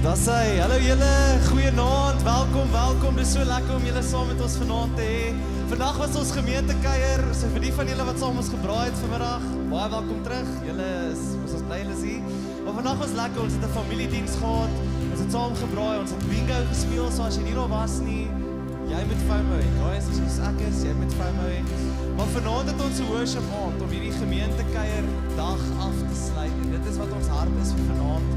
Dis hy, hallo julle, goeienaand, welkom, dis so lekker om julle saam met ons vanaand te hê. Vandag was ons gemeentekeier, so vir die van julle wat saam ons gebraai het vanmiddag, baie welkom terug, julle ons bly julle hier. Maar vandag was lekker, ons het 'n familiediens gehad, ons het saam gebraai, ons het bingo gespeel, so as jy nie daar was nie, jy moet FOMO hê, guys, soos ek is, jy moet FOMO hê. Maar vanaand het ons 'n worship aand om hierdie gemeentekeier dag af te sluit, en dit is wat ons hart is vir vanaand,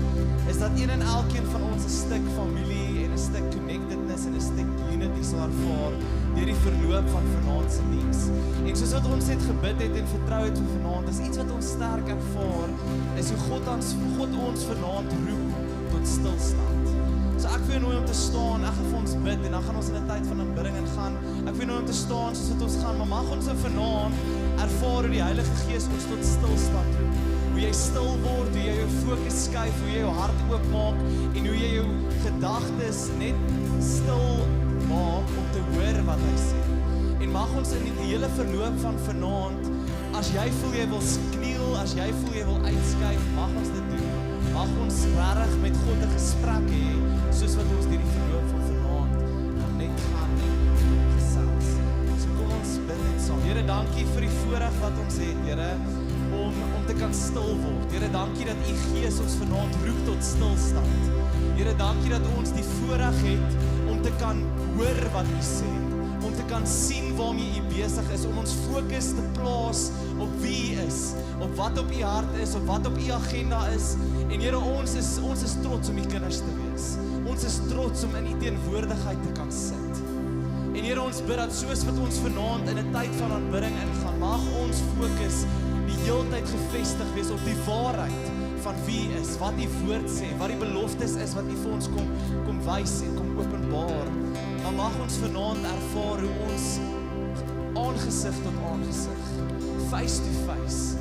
is dat een en elkeen van ons 'n stuk familie en 'n stuk connectedness en 'n stuk unity sal ervaar deur die verloop van vanaand se diens. En soos wat ons net gebid het en vertrou het vir vanaand, is iets wat ons sterk ervaar, is hoe God ons vanaand roep tot stilstand. So ek wil jou nooi om te staan, ek gaan vir ons bid en dan gaan ons in 'n tyd van aanbidding ingaan. Ek wil jou nooi om te staan soos wat ons gaan, maar mag ons vanaand ervaar hoe die Heilige Gees ons tot stilstand roep. Hoe jy stil word, hoe jy jou fokus skuif, hoe jy jou hart oopmaak en hoe jy jou gedagtes net stil maak om te hoor wat hy sê. En mag ons in die hele verloop van vanaand, as jy voel jy wil kniel, as jy voel jy wil uitskuif, mag ons dit doen. Mag ons regtig met God 'n gesprek hê, soos wat ons deur die verloop van vanaand net gaan gesels. So kom ons bid net saam. Here, dankie vir die voorreg wat ons het, Here, om te kan stil word. Here, dankie dat U Gees ons vanaand roep tot stilstand. Here, dankie dat ons die voorreg het om te kan hoor wat U sê, om te kan sien waarmee U besig is, om ons fokus te plaas op wie U is, op wat op U hart is, op wat op U agenda is. En Here, ons is trots om U kinders te wees. Ons is trots om in U teenwoordigheid te kan sit. En Here, ons bid dat soos wat ons vanaand in 'n tyd van aanbidding ingaan, mag ons fokus die heeltyd gefestig wees op die waarheid van wie is, wat U woord sê, wat die beloftes is, wat U vir ons kom wys en kom openbaar. Maar mag ons vanaand ervaar hoe ons aangesig tot aangesig, face to face,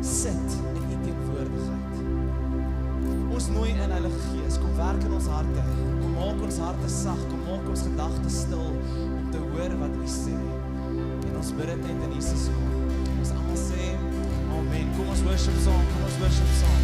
sit in U teenwoordigheid. Ons nooi in, Heilige Gees, kom werk in ons harte, kom maak ons harte sag, kom maak ons gedagtes stil, om te hoor wat U sê. En ons bid dit net in Jesus naam. Ons almal sê, Amen. Kom ons worship saam, kom ons worship saam.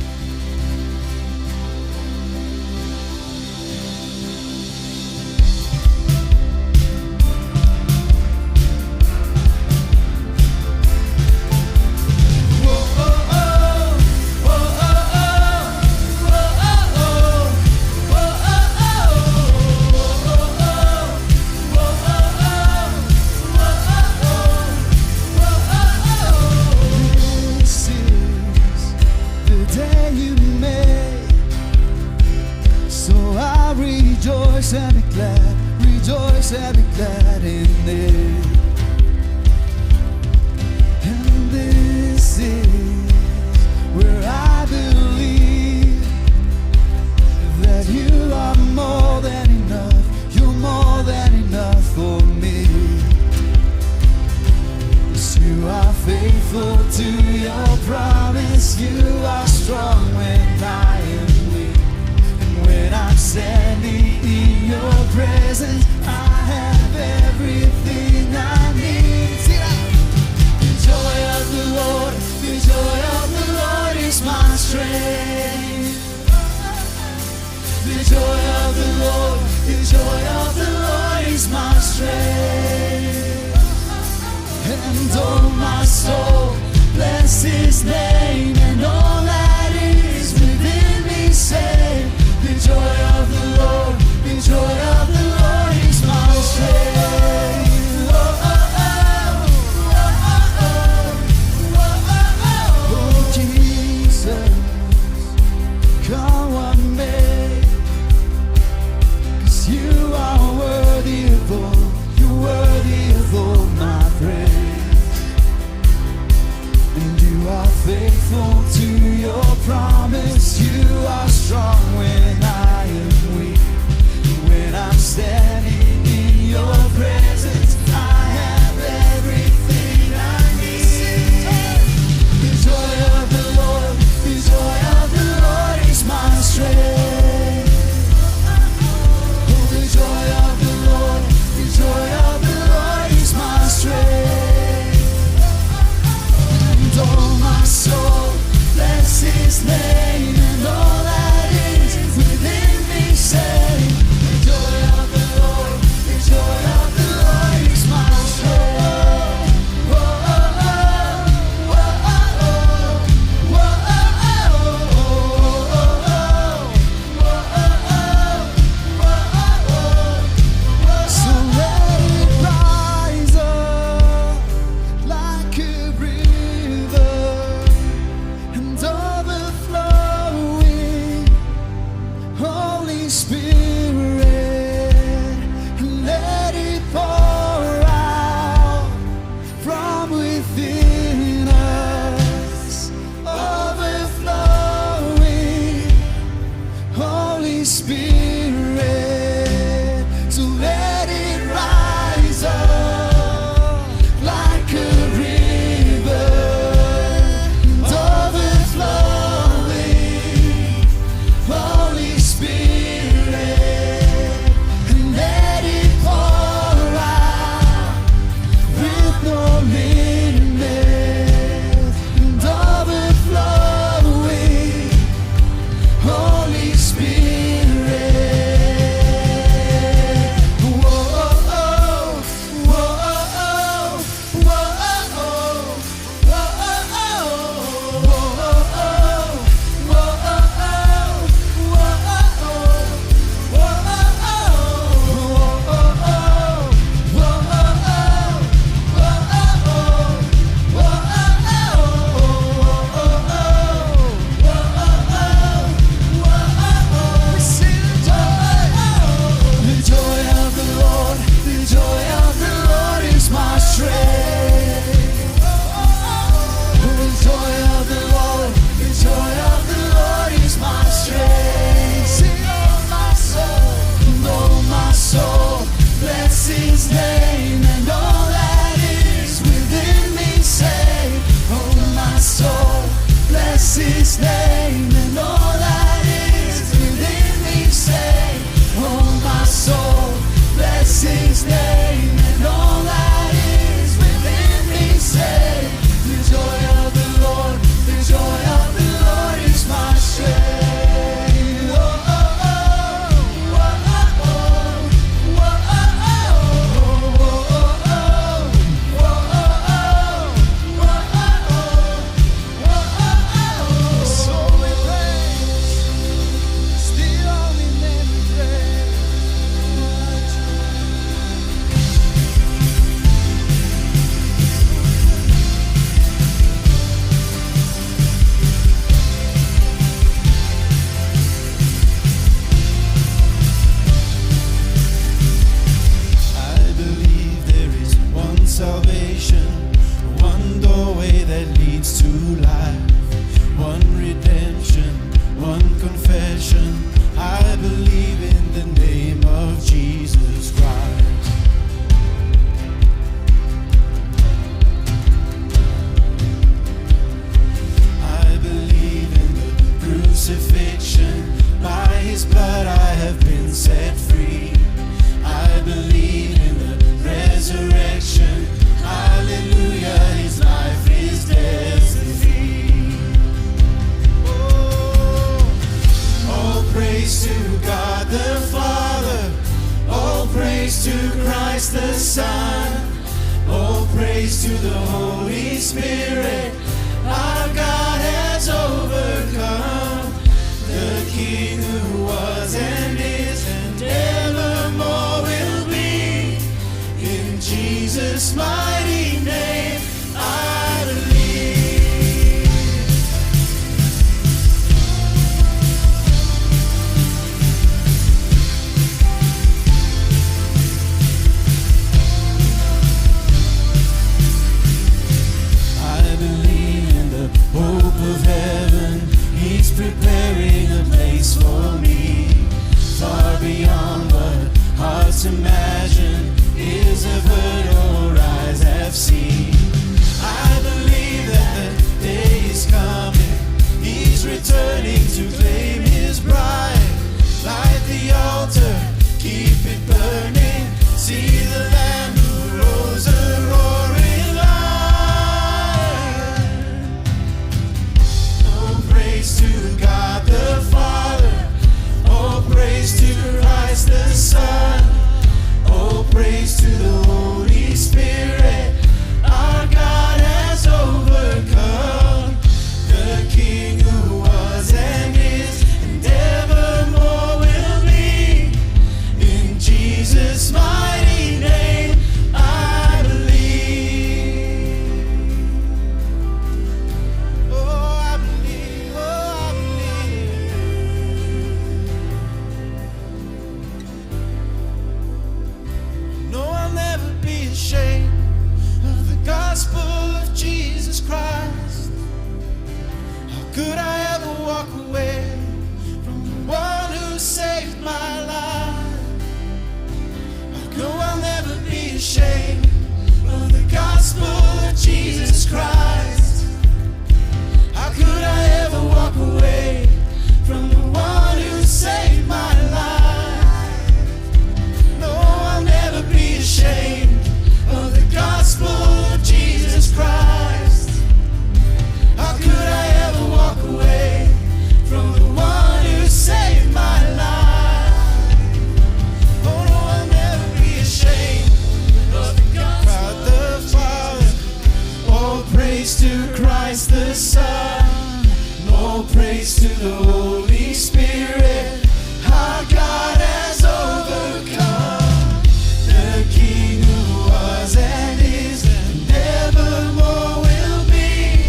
Rejoice and be glad in it. And this is where I believe that you are more than enough. You're more than enough for me. Yes, you are faithful to your promise. You are strong when I am weak. And when I'm standing in your presence, I have everything I need. The joy of the Lord is my strength. The joy of the Lord is my strength. And oh, my soul, bless His name, and all that is within me say, the joy of the Lord is my strength. Oh, Jesus, come on me, 'cause you are worthy of all my praise. And you are faithful to your promise. You are strong when I am weak. When I'm standing in your presence, I have everything I need. The joy of the Lord is my strength. Oh, the joy of the Lord is my strength. And oh, my soul, Spirit, so let it rise up like a river and overflowing. Holy Spirit, and let it pour out with no limit and overflowing. Holy Spirit, whoa, whoa, whoa, the joy of the Lord, the joy of the Lord is my strength. The joy of the Lord, the joy of the Lord is my strength. Sing, oh my soul, bless His name, and all that is within me say, oh my soul, bless His name, and all that is within me say, oh my soul, bless His name, and all that is within me say, the joy of the Lord, the joy of the Lord is my strength. I believe there is one salvation, one doorway that leads to life, one redemption, one confession. I believe in the name of Jesus Christ. I believe in the crucifixion. By His blood I have been set free. I believe in the resurrection. Hallelujah, His life is destiny. All praise to God the Father. All praise to Christ the Son. All praise to the Holy Spirit. Our God has overcome. The King who was and is and evermore will be. In Jesus' mighty name, I believe. I believe in the hope of heaven. He's preparing a place for me, far beyond what hearts imagine, ears have heard or eyes have seen. I believe that the day is coming. He's returning to claim His bride. Light the altar, keep it burning. See the Lamb who rose a roaring lion. Oh, praise to God the Father. Oh, praise to Christ the Son. Oh, praise to the Holy Spirit. Our God has overcome. The King who was and is and evermore will be. In Jesus' mighty praise to the Holy Spirit. Our God has overcome. The King who was and is and evermore will be.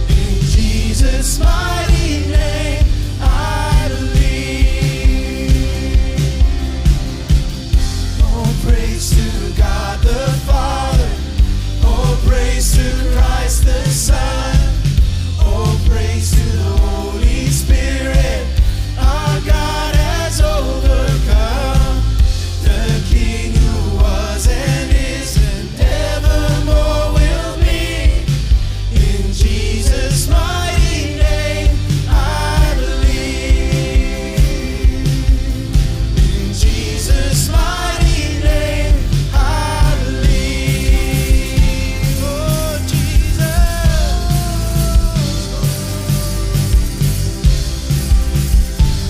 In Jesus' mighty name I believe. Oh, praise to God the Father. Oh, praise to Christ the Son. Oh, praise to the Holy Spirit. Our God has overcome. The King who was and is and evermore will be. In Jesus' mighty name I believe. In Jesus' mighty name I believe. Oh, Jesus.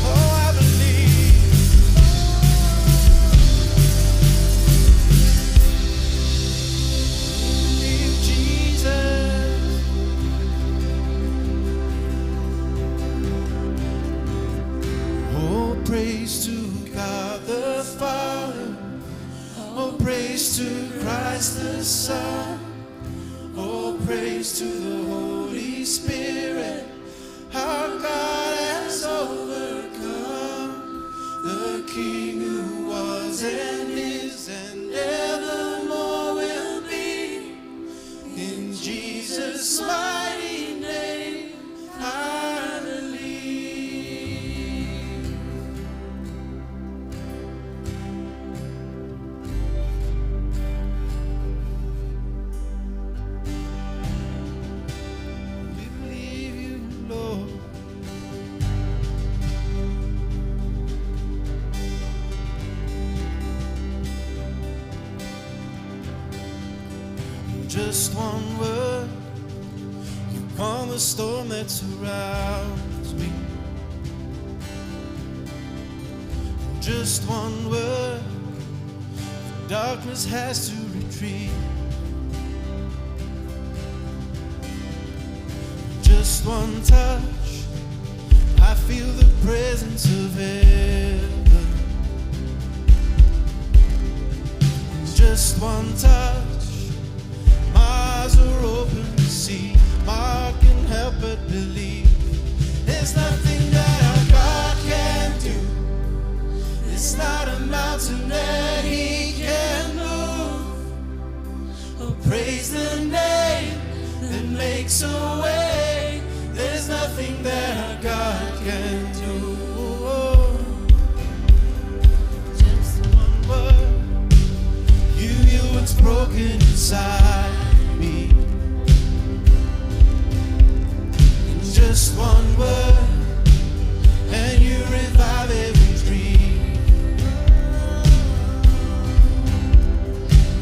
Oh, I believe. In Jesus. Oh, praise to God the Father. Oh, praise to Christ the Son. Oh, praise to the Holy Spirit. Our God has overcome. The King who was and is and evermore will be. In Jesus' mighty name I believe. We believe you, Lord. Just one word, you calm the storm that surrounds me. Just one word, darkness has to retreat. Just one touch, I feel the presence of heaven. Just one touch, my eyes are open to see. I can help but believe. There's nothing that our God can do. It's not a mountain that He can move. Oh, praise the name that makes a way. There's nothing that our God can do. Just one word, you heal what's broken inside me. In just one word, and you revive every dream.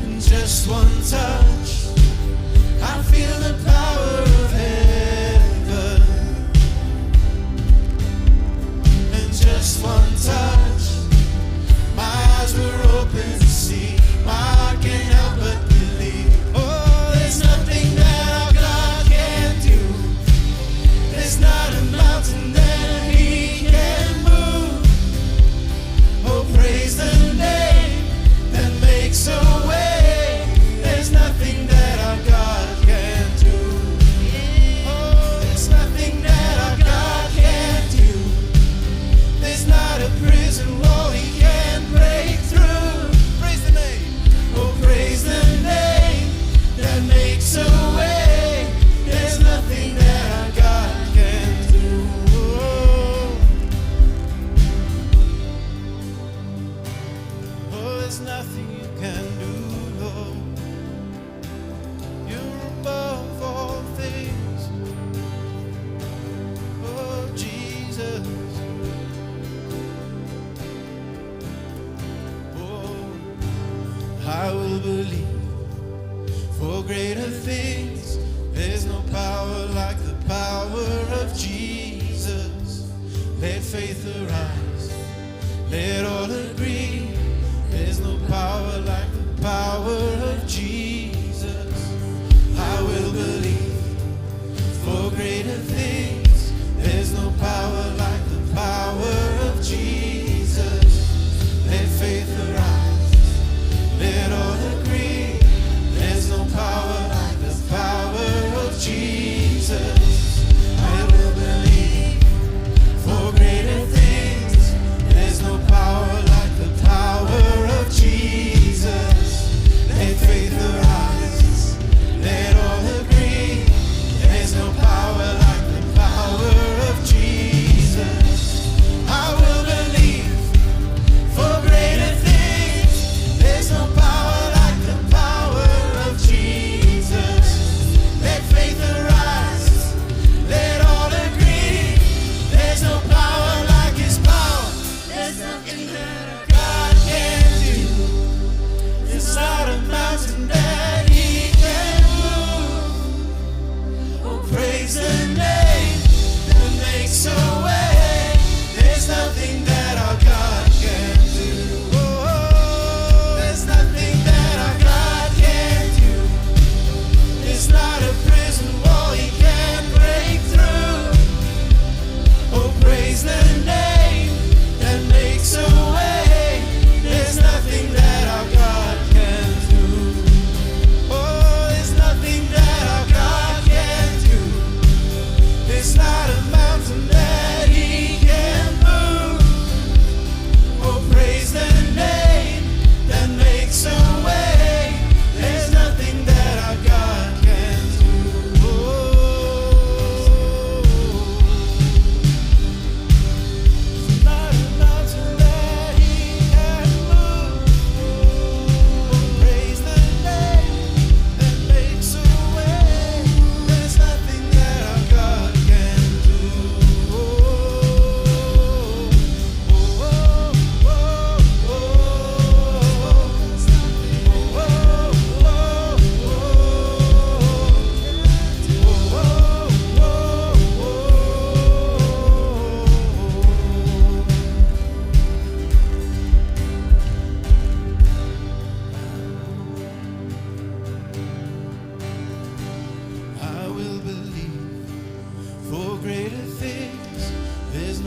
In just one touch, I feel the power of heaven. In just one touch, my eyes were open to see. I can't help but believe. Oh, there's nothing that our God can do. There's not a mountain that He can move. Oh, praise the name that makes a way. There's nothing that our God can do. Oh, there's nothing that our God can do. There's not a prison wall He can break through. Praise the name. Oh, praise the name that makes a way. There's nothing that our God can do. Oh, there's nothing you can do, Lord. You're above all things. Oh, Jesus. Oh, I will believe for greater things. There's no power like the power of Jesus. Let faith arise, let all agree. There's no power like the power of Jesus. I will believe for greater things. There's no power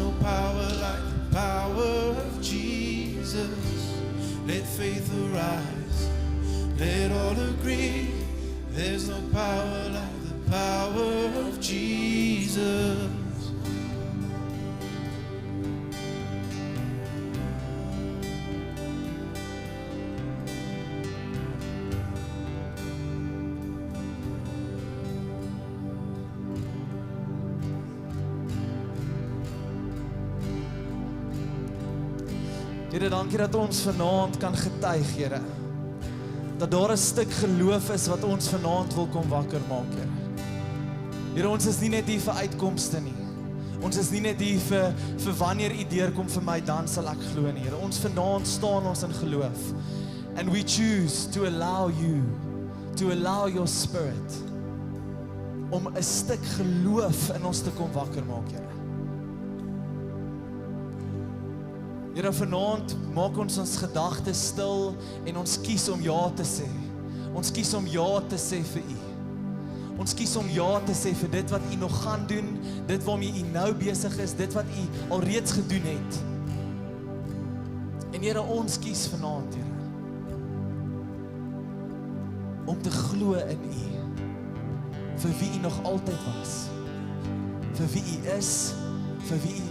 no power like the power of Jesus. Let faith arise, let all agree. There's no power like the power of Jesus. Here, dankie dat ons vanaand kan getuig, Here. Dat daar 'n stuk geloof is wat ons vanaand wil kom wakker maak, Here. Here, ons is nie net hier vir uitkomste nie. Ons is nie net hier vir wanneer U deurkom vir my, dan sal ek glo nie, Here. Ons vanaand staan ons in geloof. And we choose to allow You, to allow Your Spirit, om 'n stuk geloof in ons te kom wakker maak, Here. Here, vanaand maak ons gedagtes stil en ons kies om ja te sê. Ons kies om ja te sê vir U. Ons kies om ja te sê vir dit wat U nog gaan doen, dit waarmee U nou besig is, dit wat U alreeds gedoen het. En Here, ons kies vanaand, Here, om te glo in U, vir wie U nog altyd was, vir wie U is, vir wie U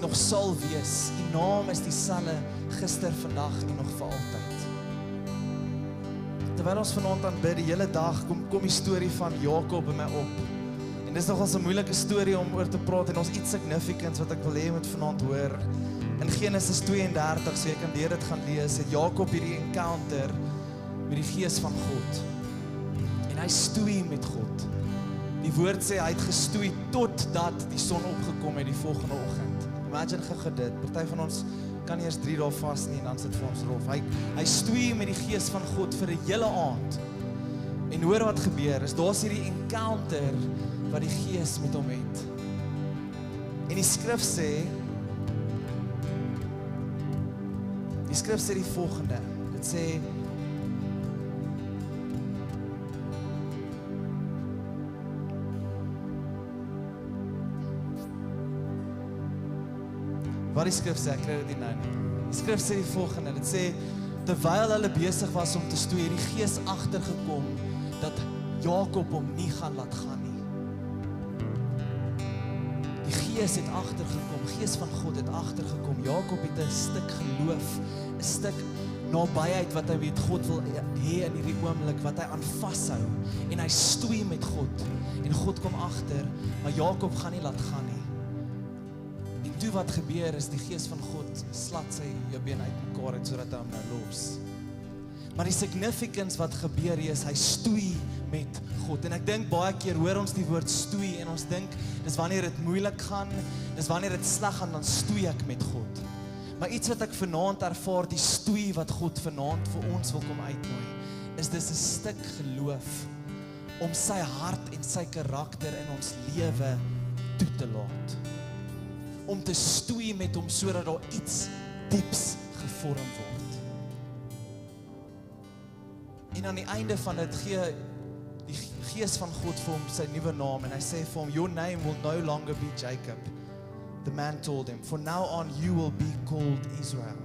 nog sal wees. U naam is dieselfde gister, vandag en nog vir altyd. Terwyl ons vanaand aanbid, die hele dag kom die storie van Jakob in my op. En dis nogals 'n moeilike storie om oor te praat en ons iets significants wat ek wil hê jy moet vanaand hoor. In Genesis 32, so jy kan deur dit gaan lees, het Jakob hierdie encounter met die Gees van God. En hy stoei met God. Die woord sê hy het gestoei totdat die son opgekom het die volgende oggend. Imagine gou dit. Party van ons kan eers 3 dae vas nie en dan sit vir ons rof. Hy stoei met die Gees van God vir 'n hele aand. En hoor wat gebeur is, daar's hierdie encounter wat die Gees met hom het. En die skrif sê die volgende. Dit sê wat die skrif sê, ek kry dit nie nou nie. Die skrif sê die volgende, dit sê, terwyl hulle besig was om te stoei, het die Gees agtergekom, dat Jakob hom nie gaan laat gaan nie. Die Gees het agtergekom, Gees van God het agtergekom, Jakob het 'n stuk geloof, 'n stuk nabyheid wat hy met God wil hê in hierdie oomblik, wat hy aan vashou, en hy stoei met God, en God kom agter, maar Jakob gaan nie laat gaan nie. Toe wat gebeur is, die Gees van God slat sy jou been uitmekaar uit, sodat hy hom nou los. Maar die significance wat gebeur is, hy stoei met God. En ek dink baie keer hoor ons die woord stoei, en ons dink, dis wanneer dit moeilik gaan, dis wanneer dit sleg gaan, dan stoei ek met God. Maar iets wat ek vanaand ervaar, die stoei wat God vanaand vir ons wil kom uitnooi, is dis 'n stuk geloof, om sy hart en sy karakter in ons lewe toe te laat. Om te stoei met hom, sodat daar iets dieps gevorm word. En aan die einde van dit gee die Gees van God vir hom sy nuwe naam, en hy sê vir hom, your name will no longer be Jacob. The man told him, for now on you will be called Israel.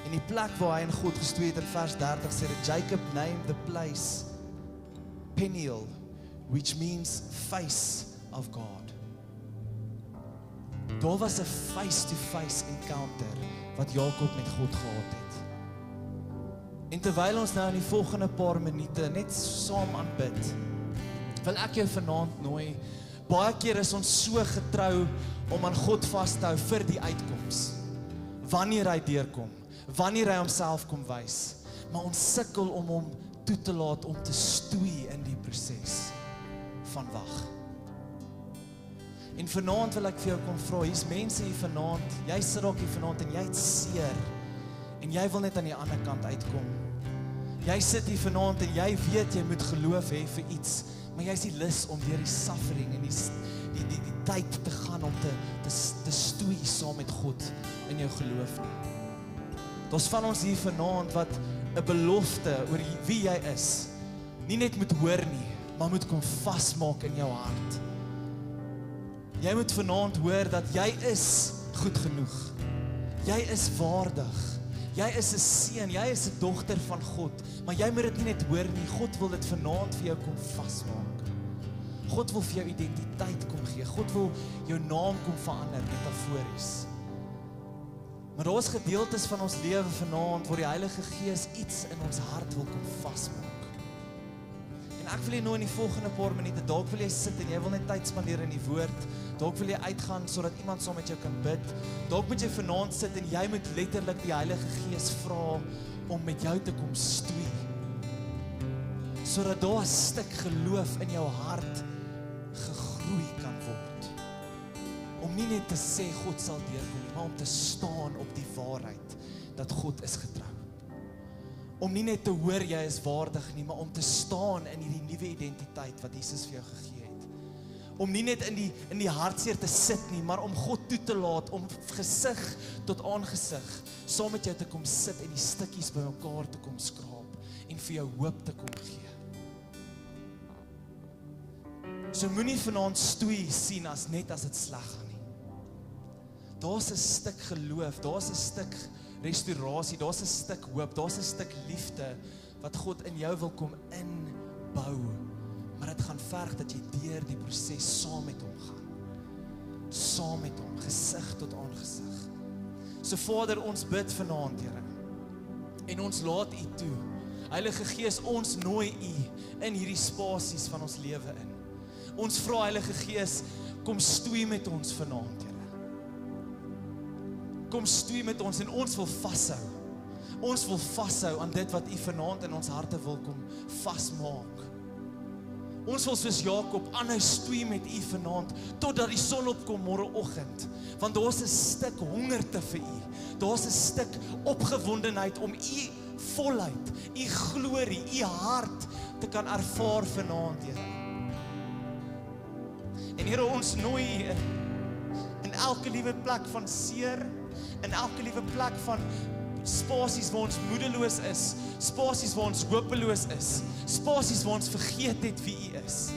En die plek waar hy in God gestoei het in vers 30 sê dat Jacob named the place Peniel, which means face of God. Daar was 'n face-to-face encounter wat Jakob met God gehad het. En terwyl ons nou in die volgende paar minute net saam aanbid, wil ek jou vanaand nooi, baie keer is ons so getrou om aan God vas te hou vir die uitkoms, wanneer hy deurkom, wanneer hy homself kom wys, maar ons sukkel om hom toe te laat om te stoei in die proses van wag. En vanaand wil ek vir jou kom vra, hier's mense hier vanaand, jy sit ook hier vanaand en jy het seer, en jy wil net aan die ander kant uitkom. Jy sit hier vanaand en jy weet jy moet geloof hê vir iets, maar jy is nie lus om deur die suffering en die tyd te gaan om te stoei saam met God in jou geloof nie. Daar's van ons hier vanaand wat 'n belofte oor wie jy is, nie net moet hoor nie, maar moet kom vasmaak in jou hart. Jy moet vanaand hoor dat jy is goed genoeg. Jy is waardig. Jy is 'n seun, jy is 'n dogter van God, maar jy moet dit nie net hoor nie. God wil dit vanaand vir jou kom vasmaak. God wil vir jou identiteit kom gee. God wil jou naam kom verander, metafories. Maar daar is gedeeltes van ons lewe vanaand waar die Heilige Gees iets in ons hart wil kom vasmaak. En ek wil jy nou in die volgende paar minute, dalk wil jy sit en jy wil net tyd spandeer in die woord, dalk wil jy uitgaan sodat iemand saam met jou kan bid, dalk moet jy vanaand sit en jy moet letterlik die Heilige Gees vra om met jou te kom stoei, sodat daar 'n stuk geloof in jou hart gegroei kan word, om nie net te sê God sal deurkom nie, maar om te staan op die waarheid dat God is getrou. Om nie net te hoor jy is waardig nie, maar om te staan in hierdie nuwe identiteit wat Jesus vir jou gegee het. Om nie net in die hartseer te sit nie, maar om God toe te laat, om gesig tot aangesig, saam met jou te kom sit en die stukkies by mekaar te kom skraap en vir jou hoop te kom gee. So moenie vanaand stoei sien as net as dit sleg gaan nie. Daar's 'n stuk geloof, daar's 'n stuk restaurasie, daar's 'n stuk hoop, daar's 'n stuk liefde wat God in jou wil kom inbou. Maar dit gaan verg dat jy deur die proses saam met hom gaan. Saam met hom, gesig tot aangesig. So Vader, ons bid vanaand, Here. En ons laat U toe. Heilige Gees, ons nooi U in hierdie spasies van ons lewe in. Ons vra Heilige Gees, kom stoei met ons vanaand, Here. Kom stoei met ons en ons wil vashou. Ons wil vashou aan dit wat U vanaand in ons harte wil kom vasmaak. Ons wil soos Jakob aanhou stoei met U vanaand totdat die son opkom môreoggend. Want daar's 'n stuk hongerte vir U. Daar's 'n stuk opgewondenheid om U volheid, U glorie, U hart te kan ervaar vanaand, Here. En Here, ons nooi U in elke liewe plek van seer, in elke liewe plek van spasies waar ons moedeloos is, spasies waar ons hopeloos is, spasies waar ons vergeet het wie U is.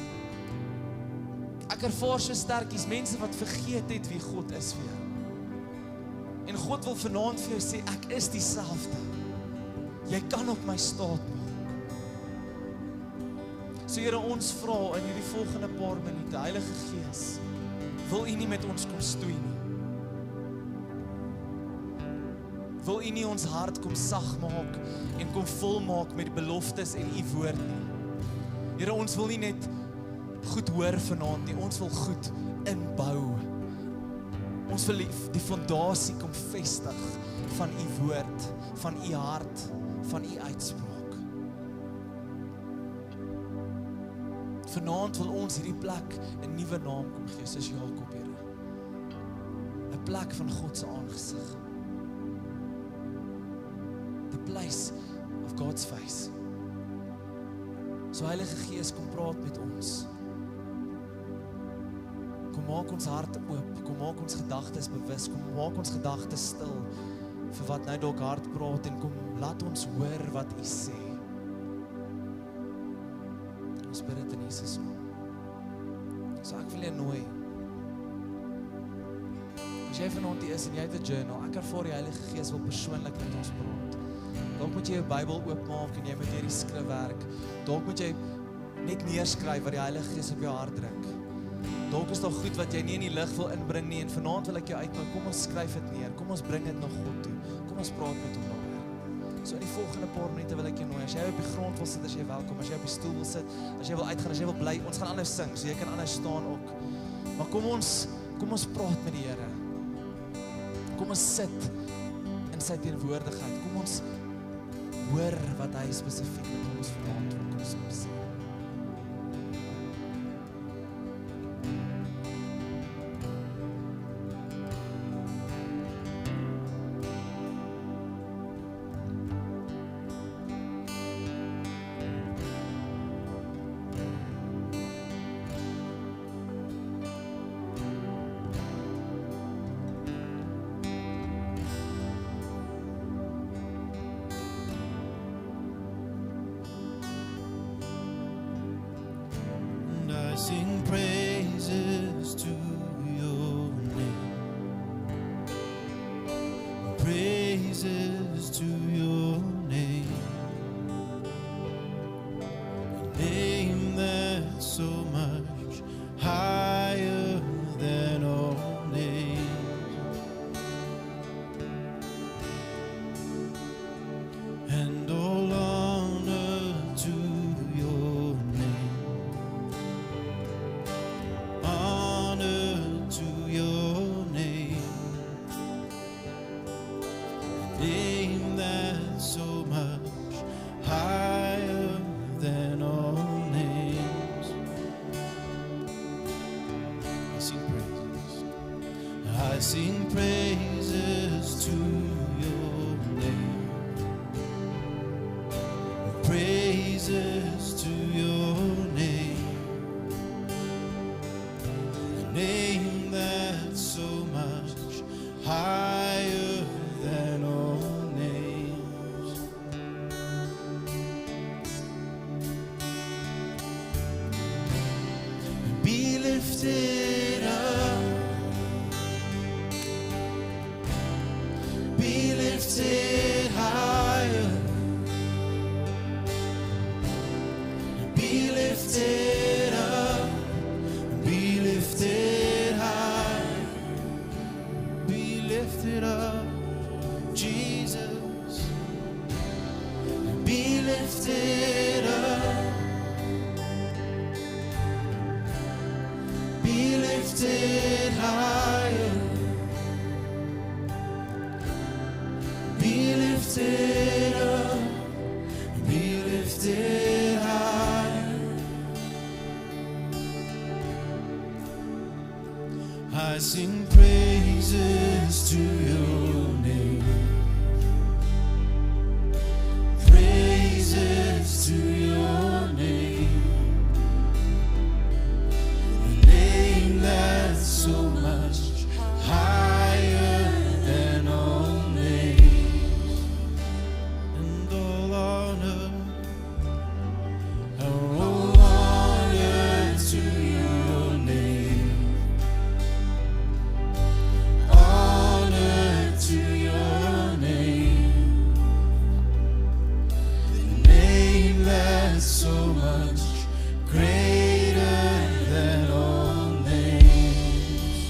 Ek ervaar so sterk hier's mense wat vergeet het wie God is vir jou. En God wil vanaand vir jou sê, ek is dieselfde. Jy kan op my staat maak. So Here, ons vra in hierdie volgende paar minute, Heilige Gees, wil U nie met ons kom stoei nie? Wil U nie ons hart kom sag maak en kom vol maak met beloftes en U woord nie? Here, ons wil nie net goed hoor vanaand nie, ons wil goed inbou. Ons wil die fondasie kom vestig van U woord, van U hart, van U uitspraak. Vanaand wil ons hierdie plek 'n nuwe naam kom gee, soos Jakob, Here. 'n plek van God se aangesig. The place of God's face. So Heilige Gees, kom praat met ons. Kom maak ons harte oop, kom maak ons gedagtes bewus, kom maak ons gedagtes stil vir wat nou dalk hard praat en kom laat ons hoor wat U sê. Ons bid dit in Jesus naam. So ek wil jou nooi. As jy vanaand hier is en jy het 'n journal, ek ervaar die Heilige Gees wil persoonlik met ons praat. Dalk moet jy jou Bybel oopmaak en jy moet hierdie skrifwerk. Dalk moet jy net neerskryf wat die Heilige Gees op jou hart druk. Dalk is daar goed wat jy nie in die lig wil inbring nie en vanaand wil ek jou uitnooi, kom ons skryf dit neer. Kom ons bring dit na God toe. Kom ons praat met hom daaroor. So in die volgende paar minute wil ek jou nooi. As jy op die grond wil sit, as jy welkom. As jy op die stoel wil sit, as jy wil uitgaan, as jy wil bly, ons gaan aanhou sing, so jy kan aanhou staan ook. Maar kom ons praat met die Here. Kom ons sit in sy teenwoordigheid. Kom ons hoor wat hy spesifiek met ons vanaand wil kom sê. praises to your name. A name that's so much higher than all names. And all honor to your name. Honor to your name. A name that's so much higher than all names. I sing praises to your name. Praises to your name. A name that's so much higher than all names. Be lifted up. Be lifted higher. Be lifted up. Be lifted high. Be lifted up, Jesus. Be lifted up. Be lifted higher. Be lifted up. Be lifted high. I sing praises to your name. Praises to your name. The name that's so much higher than all names. And all honor to your name. Honor to your name. The name that's so much greater than all names.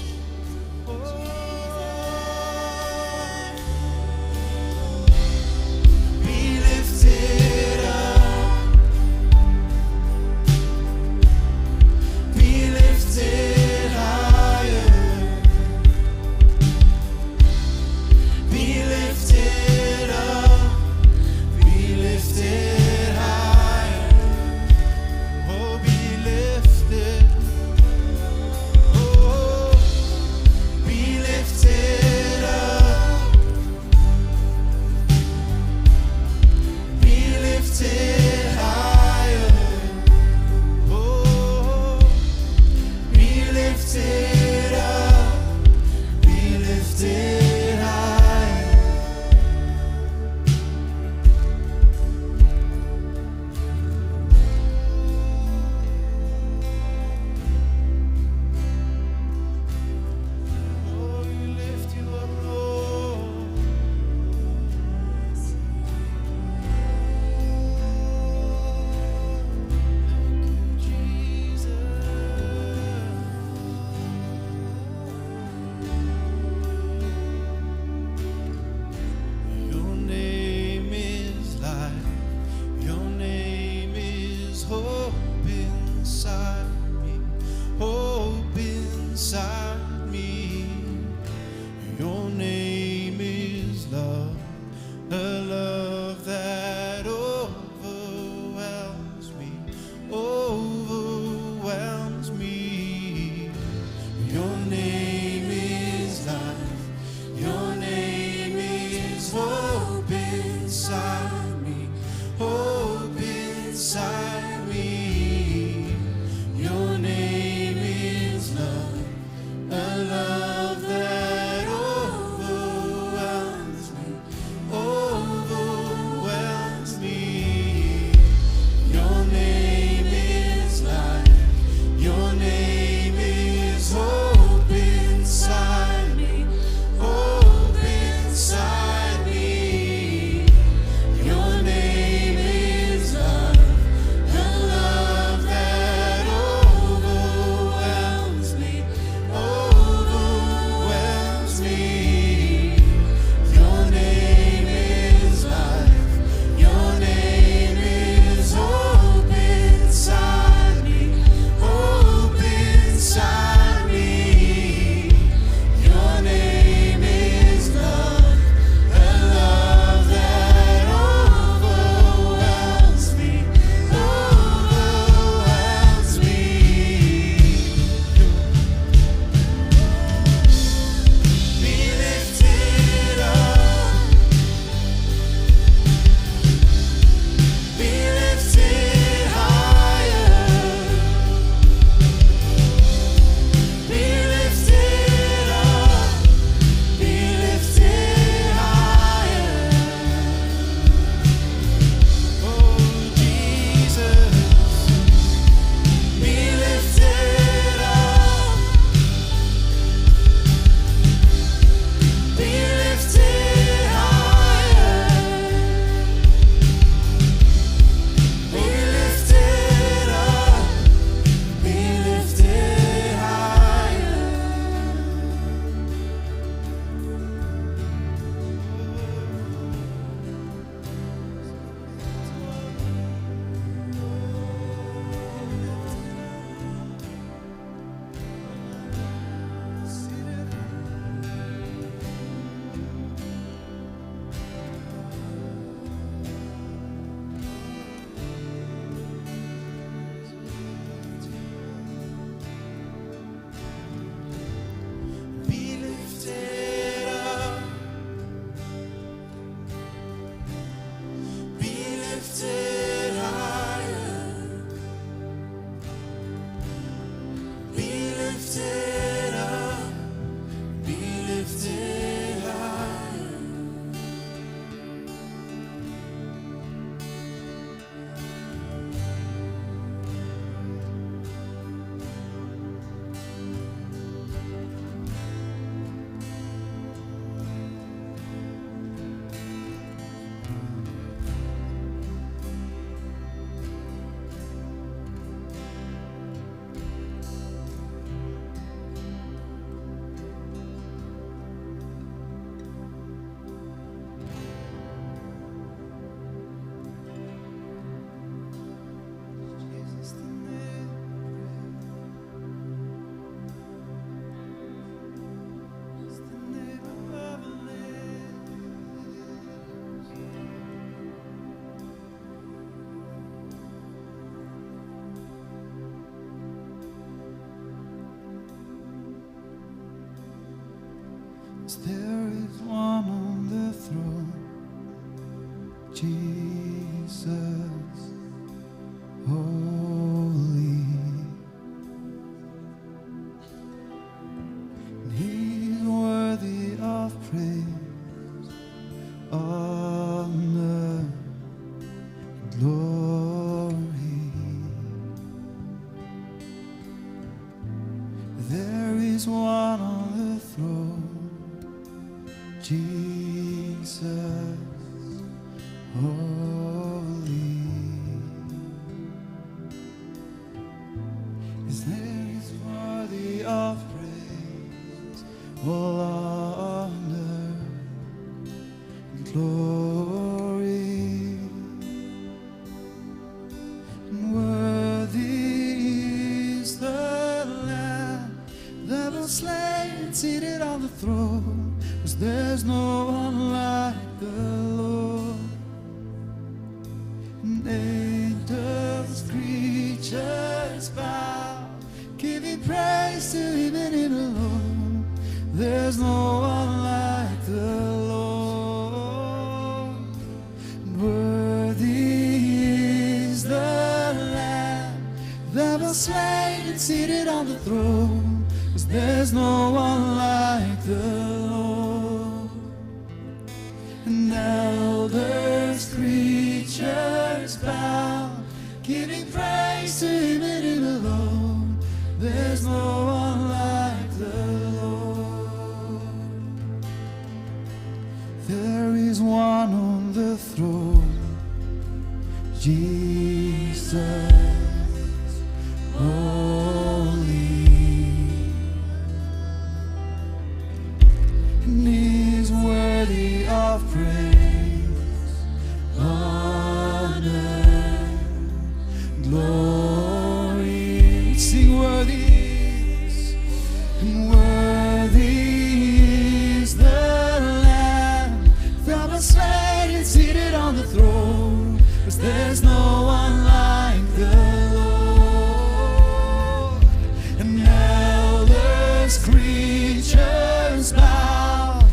Be lifted up. Be lifted higher. Be lifted up. Be lifted higher. Oh, be lifted. Oh, be lifted up. Be lifted higher. Oh, be lifted up. Be lifted higher. Oh, we lift you up, Lord. Thank you, Jesus. Your name is life. Your name is hope inside me. Hope inside me. Your name is love. A love that overwhelms me. Overwhelms me. Your name is life. Your name is hope inside me. Hope inside me. Your name is love. A love that overwhelms 'Cause there is one on the throne, Jesus, holy. And He's worthy of praise, honor, and glory. There is one on the throne, Jesus, holy. His name is worthy of praise, all honor and glory. And worthy is the Lamb that was slain and seated on the throne. 'Cause there's no one like the Lord. And angels, creatures bow, giving praise to Him and Him alone. There's no one like the Lord. And worthy is the Lamb that was slain and seated on the throne. 'Cause there's no one like the Lord. And elders, creatures bow, giving praise to Him and Him alone. There's no one like the Lord. There is one on the throne, Jesus, holy. And He's worthy of praise, honor, glory. Sing worthy is, and worthy is the Lamb that was slain and seated on the throne. 'Cause there's no one like the Lord. And elders, creatures bow,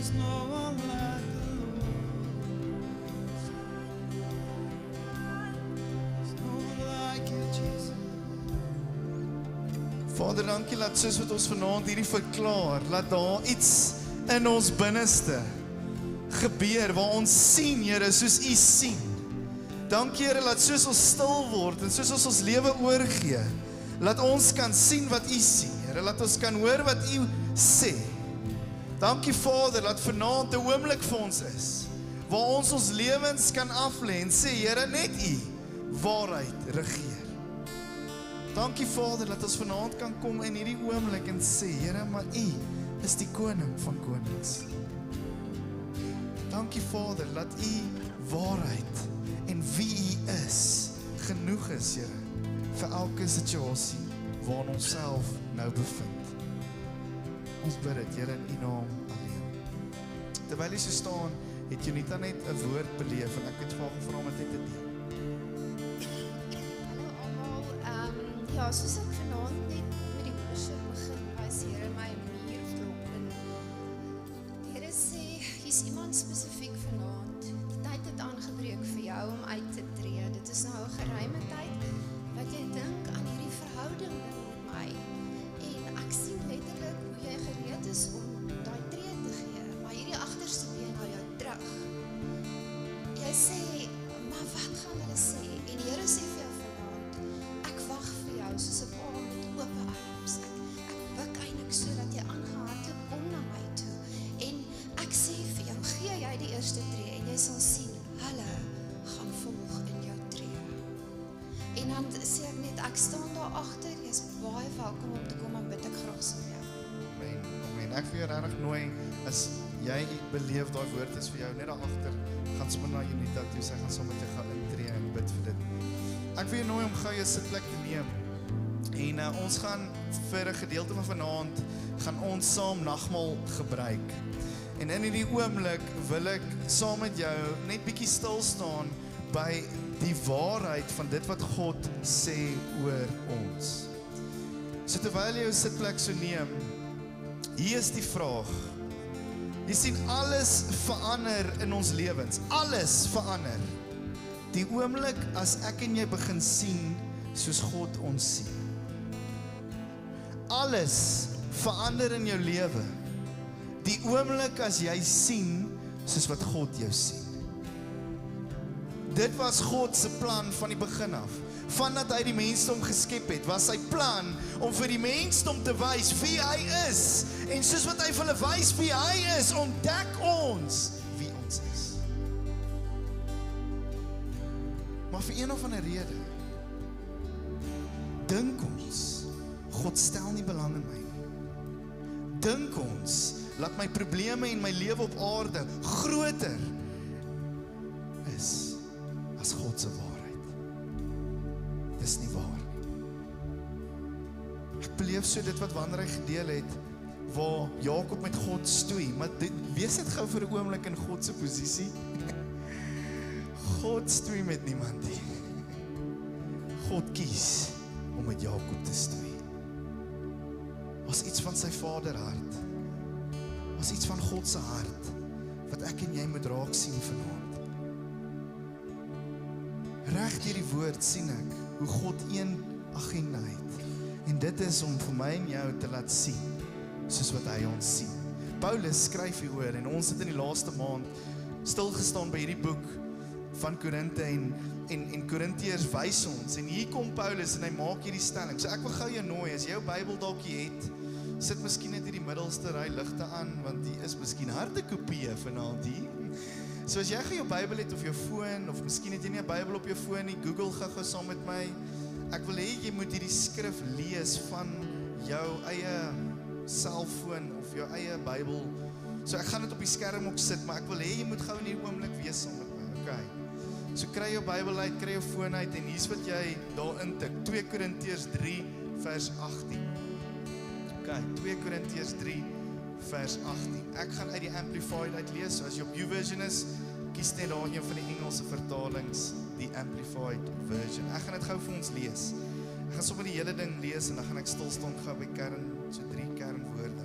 There's no one like the Lord. There's no one like you, Jesus. Vader, dankie dat soos wat ons vanaand hierdie verklaar, laat daar iets in ons binneste gebeur, waar ons sien, Here, soos U sien. Dankie, Here, laat soos ons stil word, en soos ons lewe oorgee, laat ons kan sien wat U sien, Here, laat ons kan hoor wat U sê. Dankie, Vader, dat vanaand 'n oomblik vir ons is, waar ons lewens kan aflê en sê, Here, net U waarheid regeer. Dankie, Vader, dat ons vanaand kan kom in hierdie oomblik en sê, Here, maar U is die koning van konings. Dankie, Vader, dat U waarheid en wie U is, genoeg is, Here, vir elke situasie waarin ons self nou bevind. Ons bid dit, Here, in U naam alleen. Terwyl jy so staan, het Jonita net 'n woord beleef en ek het vir haar gevra om dit te deel. Hallo almal, ja, soos ek vanaand net met die worship begin, was Here my muur klop en die Here sê, hier's iemand spesifiek vanaand, die tyd het aangebreek vir jou om uit te tree, dit is nou 'n geruime tyd, wat jy dink aan hierdie verhouding met my, en ek sien letterlik hoe jy gereed is om daai tree te gee, maar hierdie agterste been hou jou terug. Jy sê, maar wat gaan hulle sê? En die Here sê vir jou vanaand, ek wag vir jou soos 'n pa met oop arms. Ek buk eintlik sodat jy aangehardloop kom na my toe. En ek sê vir jou, gee jy die eerste tree en jy sal sien, hulle gaan volg in jou tree. En dan sê ek net, ek staan daar agter, jy's baie welkom om te kom en bid ek graag saam met jou. Amen. Ek vir jou regtig nooi, as jy beleef daai woord is vir jou, net daar agter, gaan sommer na Jonita toe, sy gaan sommer met jou gaan intree en bid vir dit. Ek wil jou nooi om gou jou sitplek te neem. En ons gaan vir 'n gedeelte van vanaand, gaan ons saam nagmaal gebruik. En in hierdie oomblik wil ek saam met jou net bietjie stil staan by die waarheid van dit wat God sê oor ons. So terwyl jy jou sitplek so neem, hier is die vraag. Jy sien, alles verander in ons lewens. Alles verander. Die oomblik as ek en jy begin sien soos God ons sien. Alles verander in jou lewe. Die oomblik as jy sien soos wat God jou sien. Dit was God se plan van die begin af. Vandat hy die mensdom geskep het, was sy plan om vir die mensdom te wys wie hy is. En soos wat hy vir hulle wys wie hy is, ontdek ons wie ons is. Maar vir een of ander rede, dink ons, God stel nie belang in my nie. Dink ons, laat my probleme en my lewe op aarde groter is as God se waarheid. Dis nie waar nie. Ek beleef so dit wat wanneer hy gedeel het, waar Jakob met God stoei, maar wees net gou vir 'n oomblik in God se posisie. God stoei met niemand nie. God kies om met Jakob te stoei. Was iets van sy vaderhart. Was iets van God se hart, wat ek en jy moet raak sien vanaand. Reg deur die woord sien ek, hoe God een agenda het. En dit is om vir my en jou te laat sien, soos wat hy ons sien. Paulus skryf hieroor, en ons het in die laaste maand stilgestaan by hierdie boek van Korinte, en Korintiërs wys ons, en hier kom Paulus, en hy maak hierdie stelling. So ek wil gou jou nooi, as jy jou Bybel dalk het, sit miskien net in die middelste ry ligte aan, want die is miskien harde kopieë vanaand hier. So as jy gou jou Bybel het of jou foon, of miskien het jy nie 'n Bybel op jou foon nie, Google gou saam met my. Ek wil hê jy moet hierdie skrif lees van jou eie selfoon of jou eie Bybel. So ek gaan dit op die skerm ook sit, maar ek wil hê jy moet gou in hierdie oomblik wees saam met my, okay? So kry jou Bybel uit, kry jou foon uit, en hier's wat jy daar intik. 2 Korintiërs 3 vers 18. Okay, 2 Korintiërs 3 vers 18. Ek gaan uit die Amplified uitlees, so as jy op YouVersion is, kies net daar een van die Engelse vertalings, die Amplified version. Ek gaan dit gou vir ons lees. Ek gaan sommer die hele ding lees, en dan gaan ek stilstaan gou by so 3 kernwoorde.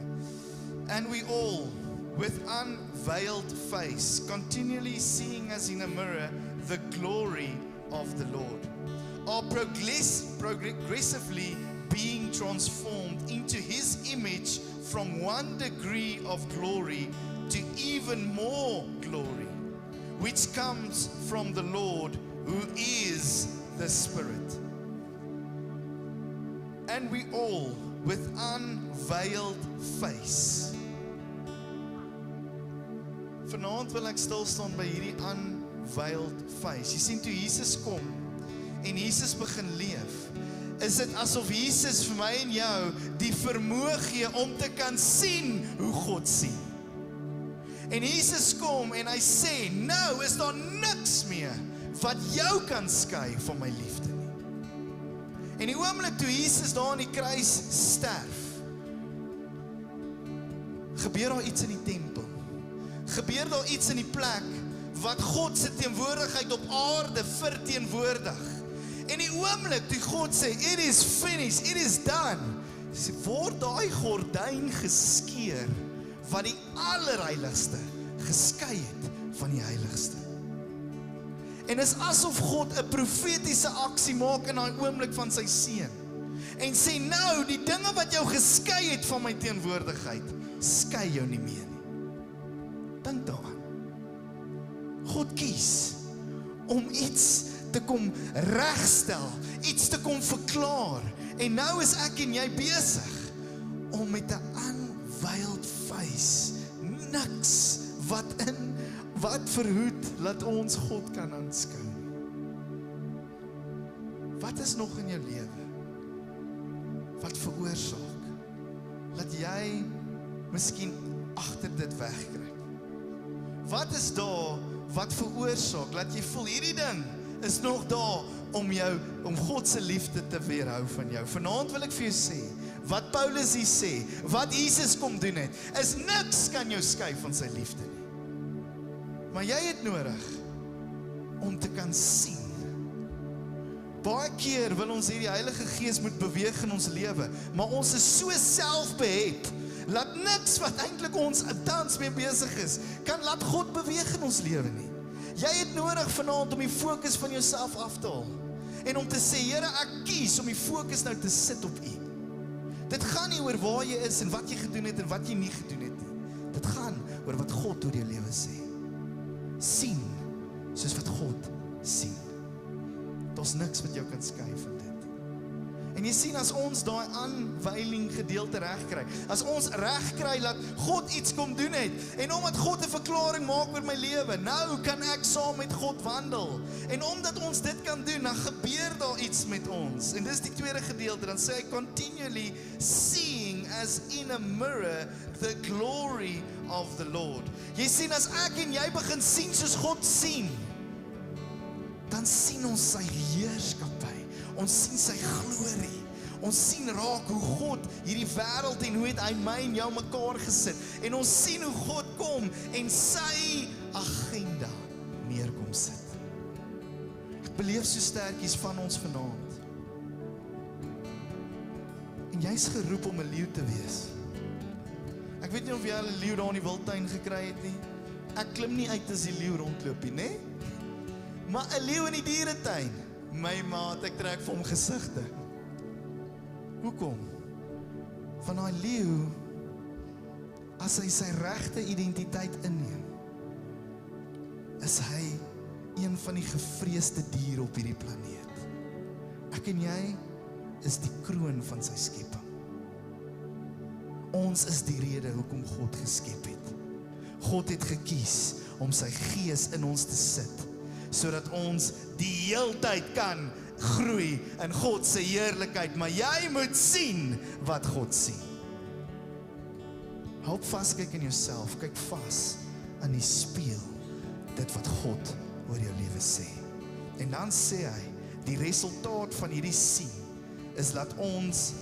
And we all, with unveiled face, continually seeing as in a mirror the glory of the Lord, are progressively being transformed into His image from one degree of glory to even more glory, which comes from the Lord, who is the Spirit. And we all, with unveiled face. Vanaand wil ek stil staan by hierdie unveiled face. Jy sien, toe Jesus kom en Jesus begin leef, is dit asof Jesus vir my en jou die vermoë gee om te kan sien hoe God sien. En Jesus kom en hy sê, nou is daar niks meer wat jou kan skei van my liefde nie. En die oomblik toe Jesus daar aan die kruis sterf, gebeur daar iets in die tempel. Gebeur daar iets in die plek wat God se teenwoordigheid op aarde verteenwoordig. En die oomblik toe God sê, it is finished, it is done, word daai gordyn geskeur wat die allerheiligste geskei het van die heiligste. En is asof God 'n profetiese aksie maak in daai oomblik van sy seun. En sê, nou, die dinge wat jou geskei het van my teenwoordigheid, skei jou nie meer nie. Dink daaraan. God kies om iets te kom regstel, iets te kom verklaar. En nou is ek en jy besig om met 'n unveiled face, niks wat verhoed, laat ons God kan aanskou. Wat is nog in jou lewe wat veroorsaak dat jy miskien agter dit wegkry? Wat is daar wat veroorsaak dat jy voel hierdie ding is nog daar om God se liefde te weerhou van jou? Vanaand wil ek vir jou sê, wat Paulus hier sê, wat Jesus kom doen het, is niks kan jou skei van sy liefde nie. Maar jy het nodig om te kan sien. Baie keer wil ons hierdie Heilige Gees moet beweeg in ons lewe, maar ons is so selfbehept, laat niks wat eintlik ons tans mee besig is, kan laat God beweeg in ons lewe nie. Jy het nodig vanaand om die fokus van jouself af te haal, en om te sê, Here, ek kies om die fokus nou te sit op U. Dit gaan nie oor waar jy is, en wat jy gedoen het, en wat jy nie gedoen het nie. Dit gaan oor wat God oor jou lewe sê. Sien, soos wat God sien. Daar's niks wat jou kan skei van dit. En jy sien, as ons daai aanwyling gedeelte regkry, as ons regkry dat God iets kom doen het, en omdat God 'n verklaring maak oor my lewe, nou kan ek saam met God wandel. En omdat ons dit kan doen, dan gebeur daar iets met ons. En dis die tweede gedeelte, dan sê hy, continually seeing as in a mirror the glory of the Lord. Jy sien, as ek en jy begin sien soos God sien, dan sien ons sy heerskappy. Ons sien sy glorie. Ons sien raak hoe God hierdie wêreld en hoe het hy my en jou mekaar gesit. En ons sien hoe God kom en sy agenda neerkom sit. Ek beleef so sterkies van ons vanaand. En jy's geroep om 'n leeu te wees. Ek weet nie of jy al 'n leeu daar in die wildtuin gekry het nie. Ek klim nie uit as die leeu rondloop nie, né? Maar 'n leeu in die dieretuin, my maat, ek trek vir hom gesigte. Hoekom? Van daai leeu, as hy sy regte identiteit inneem, is hy een van die gevreesde diere op hierdie planeet. Ek en jy is die kroon van sy skepping. Ons is die rede hoekom God geskep het. God het gekies om sy gees in ons te sit, sodat ons die heeltyd kan groei in God se heerlikheid, maar jy moet sien wat God sien. Hou vas, kyk in jouself, kyk vas in die spieël, dit wat God oor jou lewe sê. En dan sê hy, die resultaat van hierdie sien, is dat ons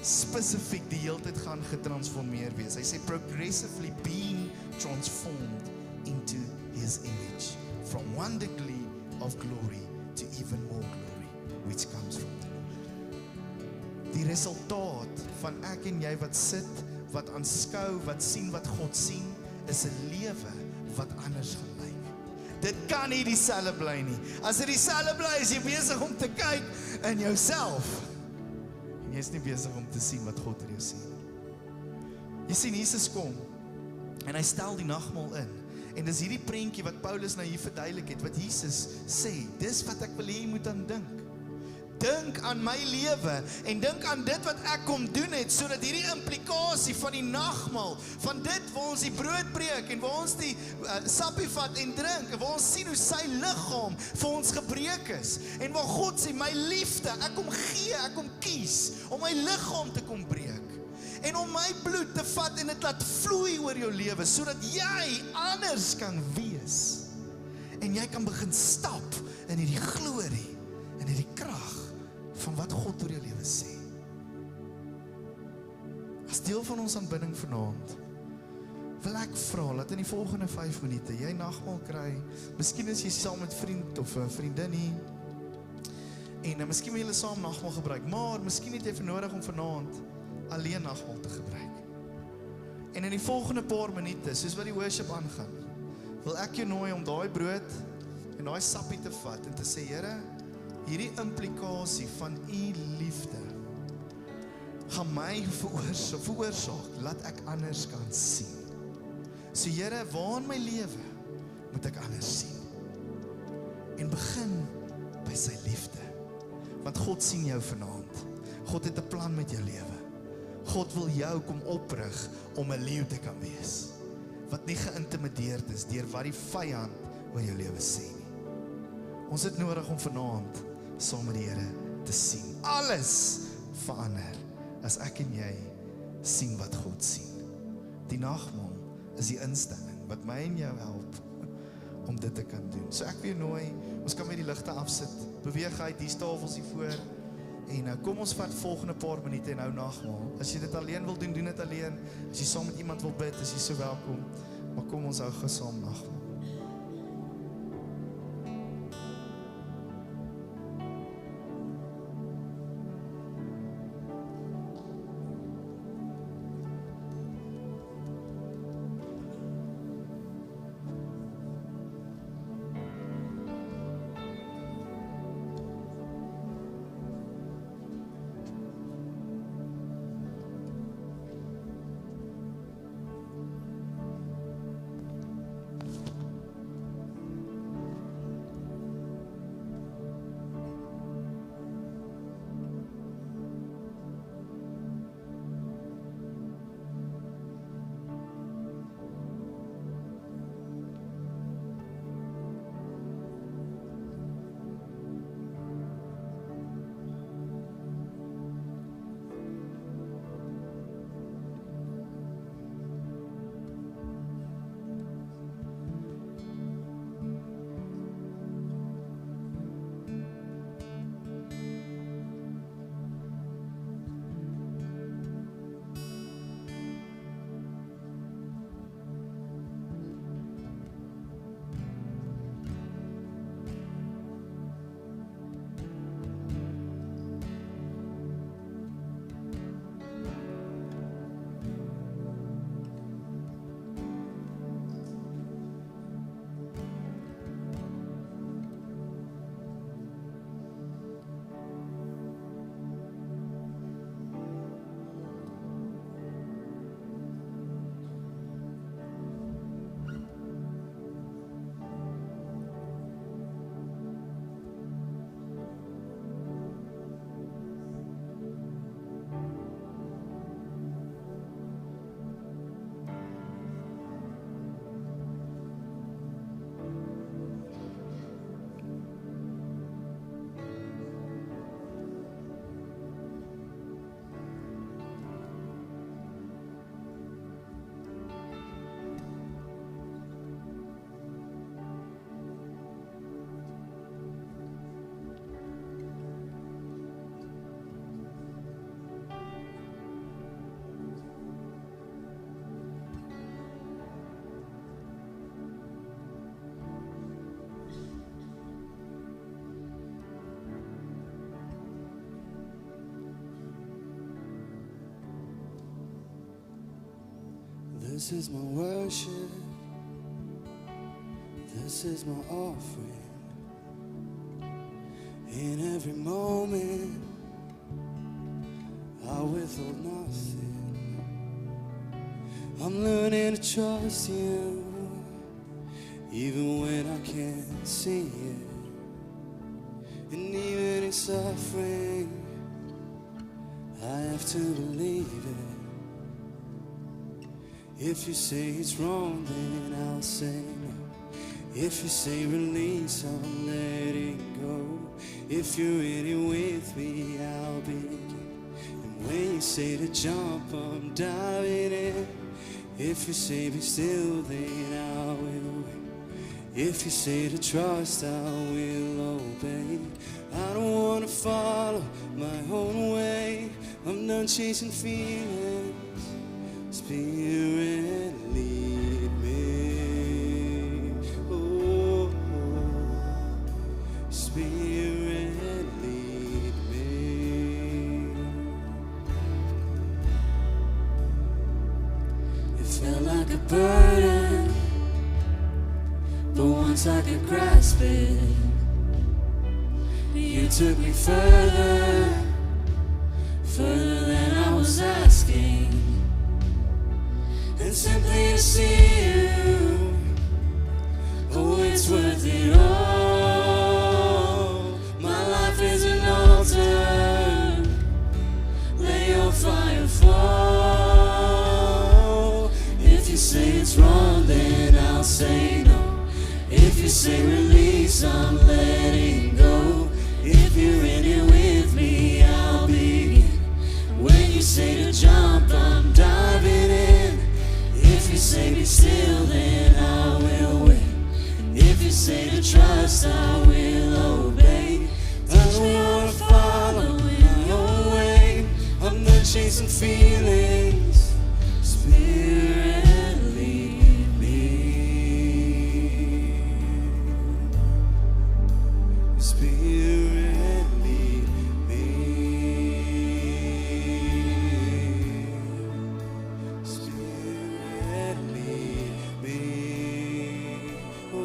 spesifiek die heeltyd gaan getransformeer wees. Hy sê, progressively being transformed into His image, from one degree of glory to even more glory, which comes from the Lord. Die resultaat van ek en jy wat sit, wat aanskou, wat sien wat God sien, is 'n lewe wat anders gaan lyk. Dit kan nie dieselfde bly nie. As dit dieselfde bly, is jy besig om te kyk in jouself. En jy is nie besig om te sien wat God in jou sien. Jy sien, Jesus kom, en hy stel die nagmaal in. En dis hierdie prentjie wat Paulus nou hier verduidelik het, wat Jesus sê, dis wat ek wil hê jy moet aan dink. Dink aan my lewe, en dink aan dit wat ek kom doen het, sodat hierdie implikasie van die nagmaal, van dit waar ons die brood breek, en waar ons die sappie vat en drink, en waar ons sien hoe sy liggaam vir ons gebreek is, en waar God sê, my liefde, ek kom gee, ek kom kies, om my liggaam te kom breek, en om my bloed te vat en dit laat vloei oor jou lewe, sodat jy anders kan wees, en jy kan begin stap in hierdie glorie, en hierdie krag, van wat God oor jou lewe sê. As deel van ons aanbidding vanaand, wil ek vra, dat in die volgende 5 minute, jy nagmaal kry, miskien is jy saam met vriend of vriendin hier, en miskien wil jy saam nagmaal gebruik, maar miskien het jy nodig om vanaand alleen nagmaal te gebruik. En in die volgende paar minute, soos wat die worship aangaan, wil ek jou nooi om daai brood en daai sappie te vat en te sê, Here, hierdie implikasie van u liefde gaan my veroorsaak, laat ek anders kan sien. So Here, waar in my lewe moet ek anders sien? En begin by sy liefde. Want God sien jou vanaand. God het 'n plan met jou lewe. God wil jou kom oprig om 'n leeu te kan wees, wat nie geïntimideerd is deur wat die vyand oor jou lewe sê nie. Ons het nodig om vanaand saam met die Here te sien. Alles verander as ek en jy sien wat God sien. Die nagmaal is die instelling wat my en jou help om dit te kan doen. So ek wil jou nooi, ons kan met die ligte afsit, beweeg uit, die tafels hier voor, en kom ons vat volgende paar minute en hou nagmaal. As jy dit alleen wil doen, doen dit alleen. As jy saam met iemand wil bid, is jy so welkom. Maar kom ons hou gesaam nagmaal. This is my worship. This is my offering. In every moment, I withhold nothing. I'm learning to trust you, even when I can't see it. And even in suffering, I have to believe it. If you say it's wrong, then I'll say no. If you say release, I'm letting go. If you're in it with me, I'll begin. And when you say to jump, I'm diving in. If you say be still, then I will wait. If you say to trust, I will obey. I don't want to follow my own way. I'm done chasing feelings. Spirit, lead me. Oh, Spirit, lead me. It felt like a burden, but once I could grasp it, you took me further, further than I was asking. And simply to see you, oh, it's worth it all. My life is an altar. Let your fire fall. If you say it's wrong, then I'll say no. If you say release, I'm letting go. If you're in it with me, I'll begin. When you say to jump, I'm diving in. If you say be still, then I will wait. And if you say to trust, I will obey. I don't want to follow my own way. I'm not chasing feelings. Spirit, lead me. Spirit, lead me. Spirit, lead me. Oh,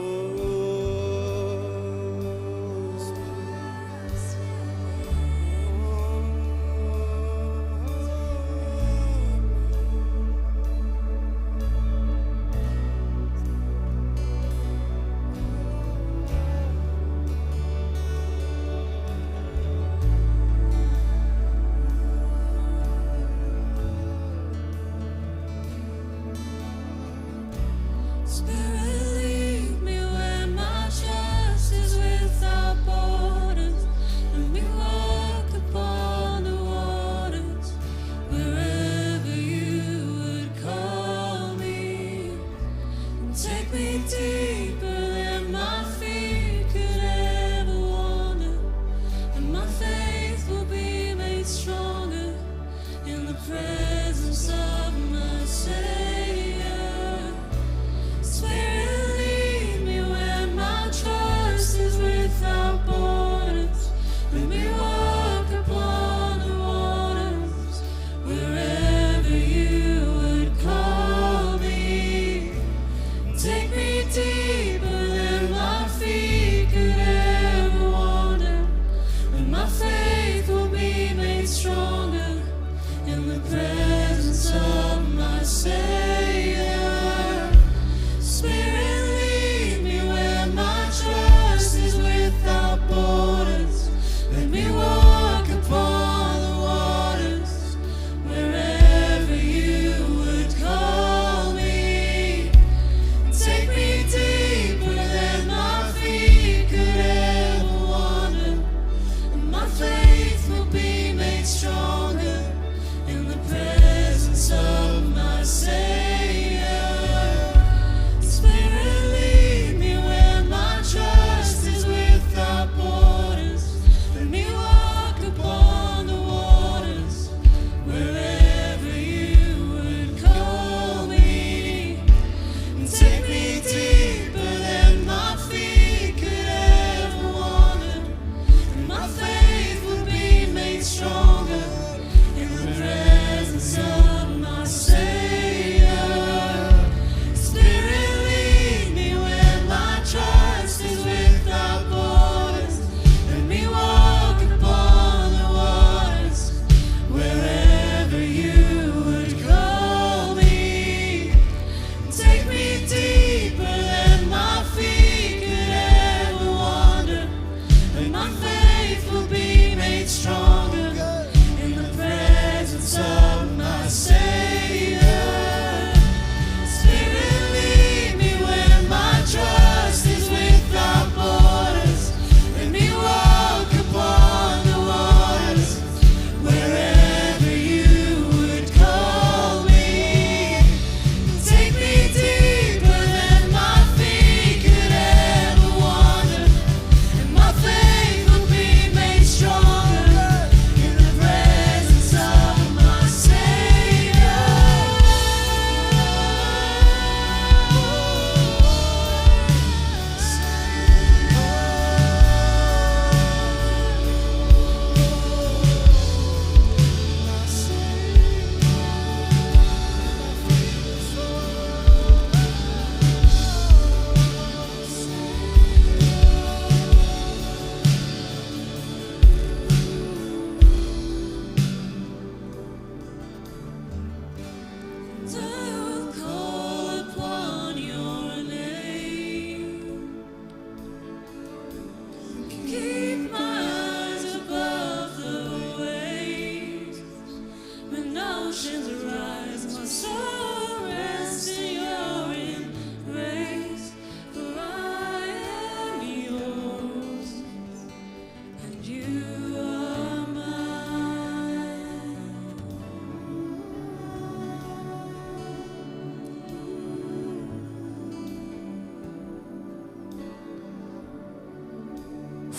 Spirit, lead me where my trust is without borders. Let me walk upon the waters wherever you would call me. And take me deeper than my feet could ever wander. And my faith will be made stronger in the presence of my Savior. Spirit,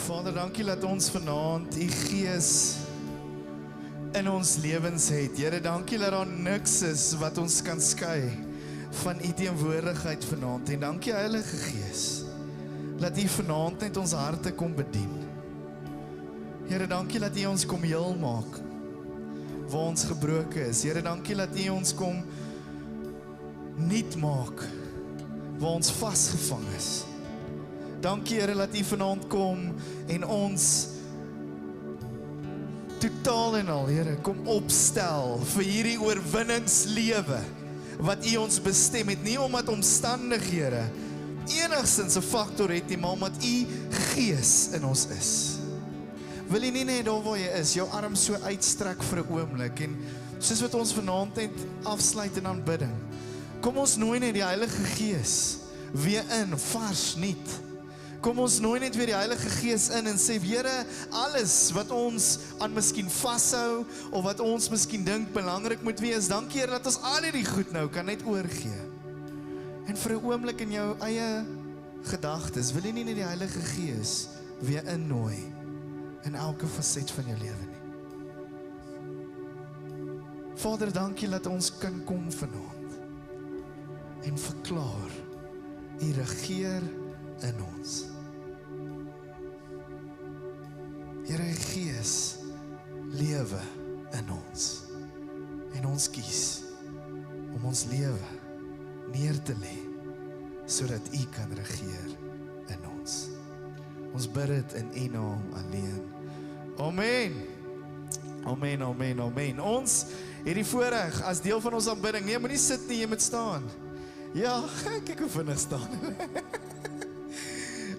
Vader, dankie dat ons vanaand U Gees in ons lewens het. Here, dankie dat daar niks is wat ons kan skei van U teenwoordigheid vanaand. En dankie Heilige Gees, dat U vanaand net ons harte kom bedien. Here, dankie dat U ons kom heel maak, waar ons gebroken is. Here, dankie dat U ons kom nuut maak, waar ons vasgevang is. Dankie Here dat U vanaand kom en ons totaal en al, Here, kom opstel vir hierdie oorwinningslewe wat U ons bestem het, nie omdat omstandighede enigstens 'n faktor het nie, maar omdat U Gees in ons is. Wil jy nie net daar waar jy is, jou arm so uitstrek vir 'n oomblik, en soos wat ons vanaand net afsluit in aanbidding, kom ons nooi net die Heilige Gees weer in, vars, nuut. Kom ons nooi net weer die Heilige Gees in en sê, Here, alles wat ons aan miskien vashou, of wat ons miskien dink belangrik moet wees, dankie Here dat ons al hierdie goed nou kan net oorgee. En vir 'n oomblik in jou eie gedagtes, wil jy nie net die Heilige Gees weer innooi in elke faset van jou lewe nie. Vader, dankie dat ons kan kom vanaand en verklaar, U regeer in ons. Here, U Gees lewe in ons. En ons kies om ons lewe neer te lê, sodat U kan regeer in ons. Ons bid dit in U naam alleen. Amen. Amen, amen, amen. Ons het die voorreg as deel van ons aanbidding. Nee, moenie sit nie, jy moet staan. Ja, kyk hoe vinnig staan.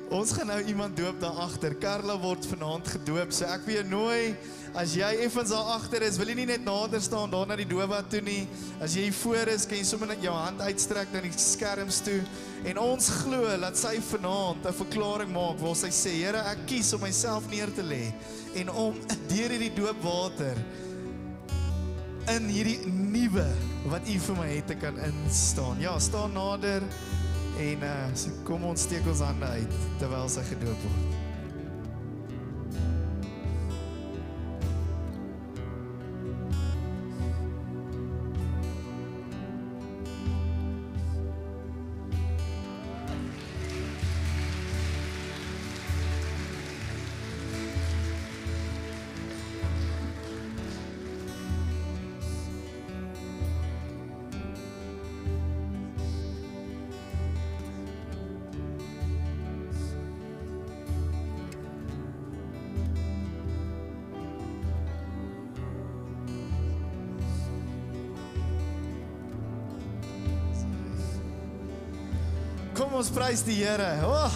Ons gaan nou iemand doop daar agter. Carla word vanaand gedoop, so ek wil jou nooi, as jy effens daar agter is, wil jy nie net nader staan daar na die doopbad toe nie. As jy hier voor is, kan jy sommer net jou hand uitstrek na die skerms toe. En ons glo dat sy vanaand 'n verklaring maak waar sy sê, Here, ek kies om myself neer te lê en om deur hierdie doopwater in hierdie nuwe wat U vir my het te kan instaan. Ja, staan nader en kom ons steek ons hande uit terwyl sy gedoop word. Kom ons prys die Here. Oh.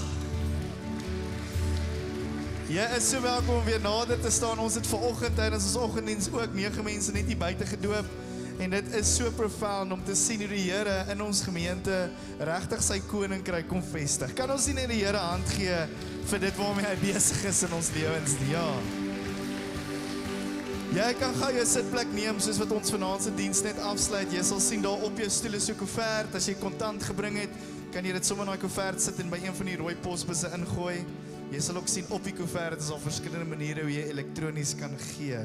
Jy is so welkom om weer nader te staan. Ons het vanoggend tydens ons oggenddiens ook 9 mense net hier buite gedoop. En dit is so profound om te sien hoe die Here in ons gemeente regtig sy koninkryk kom vestig. Kan ons nie net die Here hand gee vir dit waarmee hy besig is in ons lewens? Ja. Jy kan gou jou sitplek neem soos wat ons vanaand se diens net afsluit. Jy sal sien daar op jou stoel is so 'n koevert. As jy kontant gebring het, kan jy dit sommer in daai koevert sit en by een van die rooi posbusse ingooi. Jy sal ook sien op die koevert is al verskillende maniere hoe jy elektronies kan gee.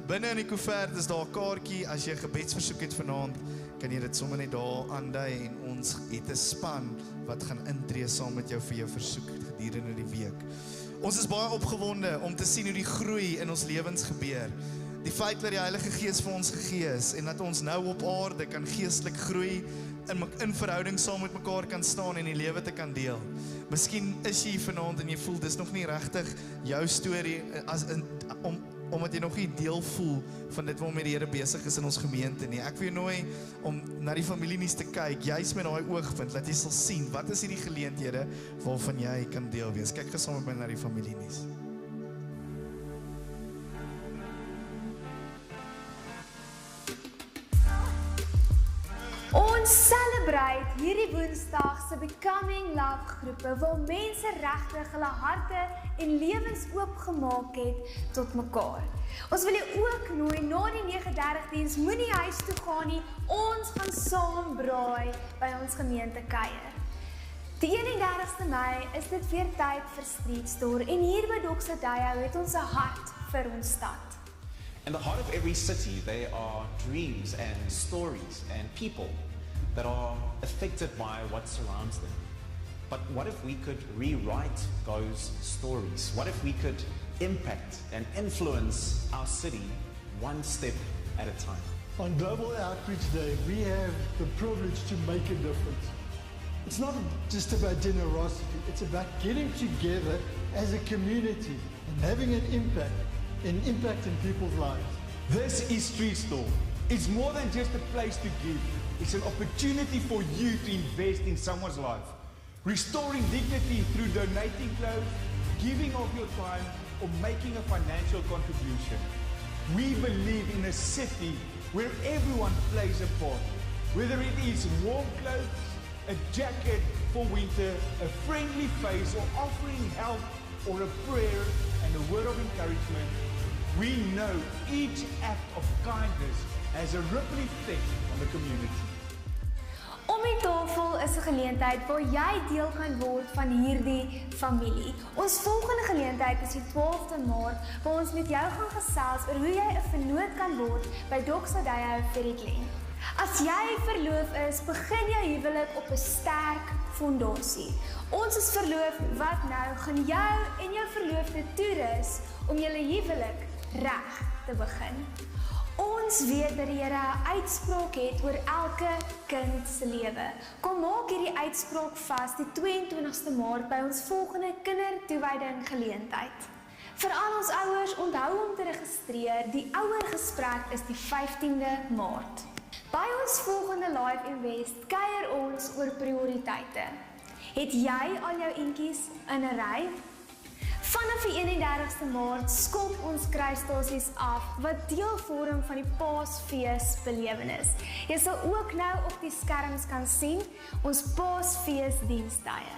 Binne in die koevert is daar 'n kaartjie. As jy gebedsversoek het vanaand, kan jy dit sommer net daar aandui en ons het 'n span wat gaan intree saam met jou vir jou versoek gedurende die week. Ons is baie opgewonde om te sien hoe die groei in ons lewens gebeur. Die feit dat die Heilige Gees vir ons gegee is en dat ons nou op aarde kan geestelik groei, in verhouding saam met mekaar kan staan en die lewe te kan deel. Miskien is jy hier vanaand en jy voel dis nog nie regtig jou storie omdat jy nog nie deel voel van dit waarmee die Here besig is in ons gemeente nie. Ek wil jou nooi om na die familienuus te kyk, juis met daai oogpunt, dat jy sal sien wat is hierdie geleenthede waarvan jy kan deel wees. Kyk gesaam met my na die familienuus. Ons celebrate hierdie Woensdag se Becoming Love groepe waar mense regtig hulle harte en lewens oopgemaak het tot mekaar. Ons wil jou ook nooi na die 9:30 diens, moenie huis toe gaan nie. Ons gaan saam braai by ons gemeente kuier. Die 31ste Mei is dit weer tyd vir Street Store en hier by Doxa Daya het ons 'n hart vir ons stad. In the heart of every city, there are dreams and stories and people that are affected by what surrounds them. But what if we could rewrite those stories? What if we could impact and influence our city one step at a time? On Global Outreach Day, we have the privilege to make a difference. It's not just about generosity, it's about getting together as a community and having an impact in people's lives. This is Street Store. It's more than just a place to give. It's an opportunity for you to invest in someone's life. Restoring dignity through donating clothes, giving of your time, or making a financial contribution. We believe in a city where everyone plays a part. Whether it is warm clothes, a jacket for winter, a friendly face, or offering help, or a prayer and a word of encouragement, we know each act of kindness has a ripple effect on the community. Om die tafel is 'n geleentheid waar jy deel kan word van hierdie familie. Ons volgende geleentheid is die 12de Maart waar ons met jou gaan gesels oor hoe jy 'n vennoot kan word by Doxa Daya Ferryclen. As jy verloof is, begin jou huwelik op 'n sterk fondasie. Ons is verloof, wat nou gaan jou en jou verloofde toerus om julle huwelik reg te begin. Ons weet dat die Here 'n uitspraak het oor elke kind se lewe. Kom maak hierdie uitspraak vas die 22ste Maart by ons volgende kindertoewyding geleentheid. Vir al ons ouers, onthou om te registreer. Die ouergesprek is die 15de Maart. By ons volgende Live Invest kuier ons oor prioriteite. Het jy al jou entjies in 'n ry? Vanaf die 31ste Maart skop ons kruisstasies af wat deel vorm van die Paasfees belewenis. Jy sal ook nou op die skerms kan sien ons Paasfees dienstye.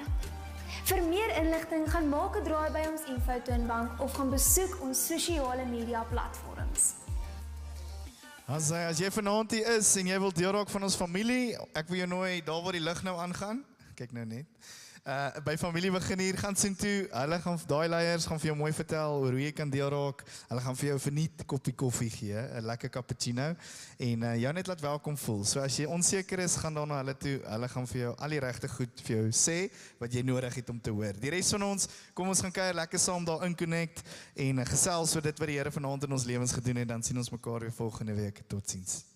Vir meer inligting gaan maak 'n draai by ons infotoonbank of gaan besoek ons sosiale media platforms. As jy vanaand hier is en jy wil deel raak van ons familie, ek wil jou nooi daar waar die lig nou aangaan. Kyk nou net. By familie begin hier, gaan sien toe. Hulle gaan, daai leiers gaan vir jou mooi vertel oor hoe jy kan deel raak. Hulle gaan vir jou 'n verniet koppie koffie gee, 'n lekker cappuccino en jou net laat welkom voel. So as jy onseker is, gaan dan na hulle toe. Hulle gaan vir jou al die regte goed vir jou sê wat jy nodig het om te hoor. Die res van ons, kom ons gaan kuier lekker saam daar in Connect en gesels oor dit wat die Here vanaand in ons lewens gedoen het. Dan sien ons mekaar weer volgende week. Totsiens.